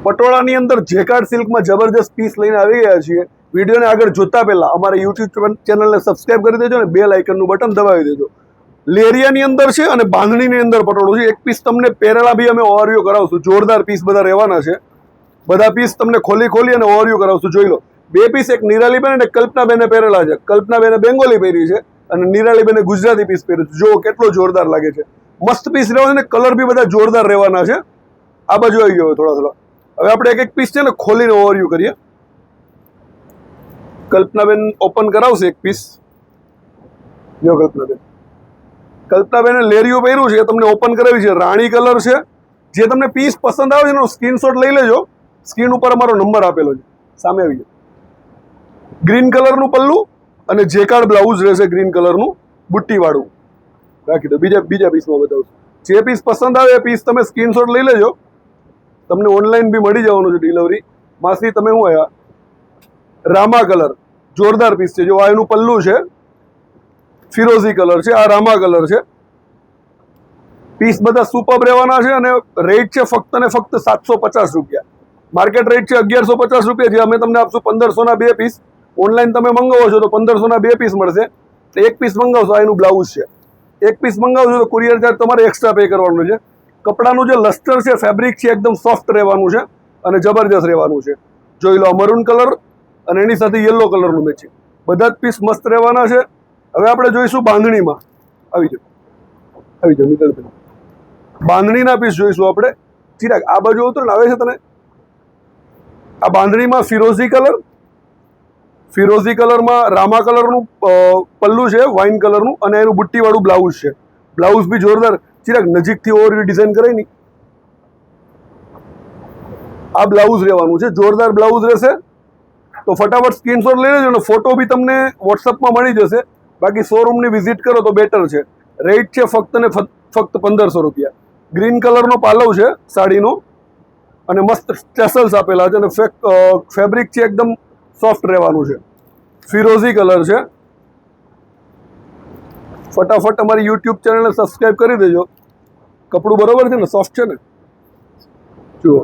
પટોળાની અંદર જેકાર્ડ સિલ્કમાં જબરજસ્ત પીસ લઈને આવી ગયા છીએ. વિડીયોને આગળ જોતા પહેલા અમારા યુટ્યુબ ચેનલને સબસ્ક્રાઇબ કરી દેજો અને બેલ આઇકનનું બટન દબાવી દેજો. લેરિયાની અંદર છે અને બાંધણીની અંદર પટોળું છે. એક પીસ તમને પહેરેલા બી અમે ઓવરવ્યુ કરાવશું. જોરદાર પીસ બધા રહેવાના છે. બધા પીસ તમને ખોલી અને ઓવરવ્યુ કરાવશું. જોઈ લો, 2 પીસ, એક નિરાલીબેન અને કલ્પનાબેને પહેરેલા છે. કલ્પનાબેને બેંગોલી પહેરી છે અને નિરાલીબેને ગુજરાતી પીસ પહેર્યું છે. જુઓ કેટલો જોરદાર લાગે છે. મસ્ત પીસ રહેવાના છે. કલર બી બધા જોરદાર રહેવાના છે. આ બાજુ આવી ગયો થોડા. હવે આપણે એક પીસ છે ને ખોલીને ઓવરવ્યુ કરીએ. કલ્પનાબેન ઓપન કરાવશે એક પીસ. જો કલ્પનાબેને લેરિયું પહેર્યું છે, તમને ઓપન કરાવી છે. રાણી કલર છે. જે તમને પીસ પસંદ આવે છે એનો સ્ક્રીનશોટ લઈ લેજો. સ્ક્રીન ઉપર અમારો નંબર આપેલો છે, સામે આવી ગયો. ગ્રીન કલરનું પલ્લું અને જેકાર્ડ બ્લાઉઝ રહેશે. ગ્રીન કલરનું બુટ્ટીવાળું રાખી દો. બીજા પીસમાં બતાવશું. જે પીસ પસંદ આવે એ પીસ તમે સ્ક્રીનશોટ લઈ લેજો. તમને ઓનલાઈન બી મળી જવાનું છે ડિલિવરી. માસી તમે શું આવ્યા? રામા કલર જોરદાર પીસ છે. જો આ એનું પલ્લું છે, ફિરોઝી કલર છે. આ રામા કલર છે. પીસ બધા સુપર રહેવાના છે અને રેટ છે ફક્ત ને ફક્ત 750 રૂપિયા. માર્કેટ રેટ છે 1150 રૂપિયા. જે અમે તમને આપશું 1500ના 2 પીસ. ઓનલાઈન તમે મંગાવો છો તો 1500ના 2 પીસ મળશે. એક પીસ મંગાવશો, આ એનું બ્લાઉઝ છે. એક પીસ મંગાવશો તો કુરિયર ચાર્જ તમારે એક્સ્ટ્રા પે કરવાનું છે. કપડાનું જે લસ્ટર છે, ફેબ્રિક છે, એકદમ સોફ્ટ રહેવાનું છે અને જબરજસ્ત રહેવાનું છે. જોઈ લો, મરૂન કલર અને એની સાથે યલો કલરનું મેચિંગ. બધા જ પીસ મસ્ત રહેવાના છે. હવે આપણે જોઈશું બાંધણીમાં. આવી જાઓ નીકળ. બાંધણીના પીસ જોઈશું આપણે. ચિરાગ આ બાજુ ઉતર આવે છે તને. આ બાંધણીમાં ફિરોઝી કલરમાં રામા કલરનું પલ્લું છે, વાઇન કલરનું, અને એનું બુટ્ટીવાળું બ્લાઉઝ છે. બ્લાઉઝ બી જોરદાર. ચિરાગ નજીકથી ઓવરવ્યુ ડિઝાઇન કરાય ની. આ બ્લાઉઝ રહેવાનું છે. જોરદાર બ્લાઉઝ રહેશે. તો ફટાફટ સ્ક્રીનશોટ લઈ લેજો અને ફોટો બી તમને વોટ્સઅપમાં મળી જશે. બાકી શોરૂમની વિઝિટ કરો તો બેટર છે. રેટ છે ફક્ત ને ફક્ત 1500 રૂપિયા. ગ્રીન કલરનો પાલવ છે સાડીનો અને મસ્ત ટેસલ્સ આપેલા છે અને ફેબ્રિક છે એકદમ સોફ્ટ રહેવાનું છે. ફિરોઝી કલર છે. ફટાફટ અમારી યુટ્યુબ ચેનલને સબસ્ક્રાઇબ કરી દેજો. કપડું બરોબર છે ને, સોફ્ટ છે ને. જુઓ,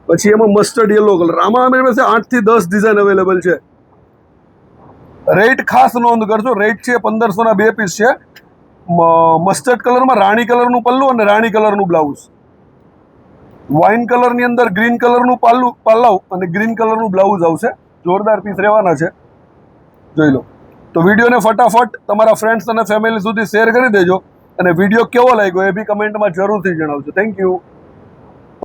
પછી એમાં મસ્ટર્ડ યલો કલર. આમાં અમારી પાસે 8 થી 10 ડિઝાઇન અવેલેબલ છે. રેટ ખાસ નોંધ કરજો. રેટ છે 1500ના 2 પીસ છે. મસ્ટર્ડ કલરમાં રાણી કલરનું પલ્લું અને રાણી કલરનું બ્લાઉઝ. વાઇન કલરની અંદર ગ્રીન કલરનું પાલવ અને ગ્રીન કલરનું બ્લાઉઝ આવશે. જોરદાર પીસ રહેવાના છે. જોઈ લો. તો વિડીયોને ફટાફટ તમારા ફ્રેન્ડ્સ અને ફેમિલી સુધી શેર કરી દેજો અને વિડીયો કેવો લાગ્યો એ બી કમેન્ટમાં જરૂરથી જણાવજો. Thank you.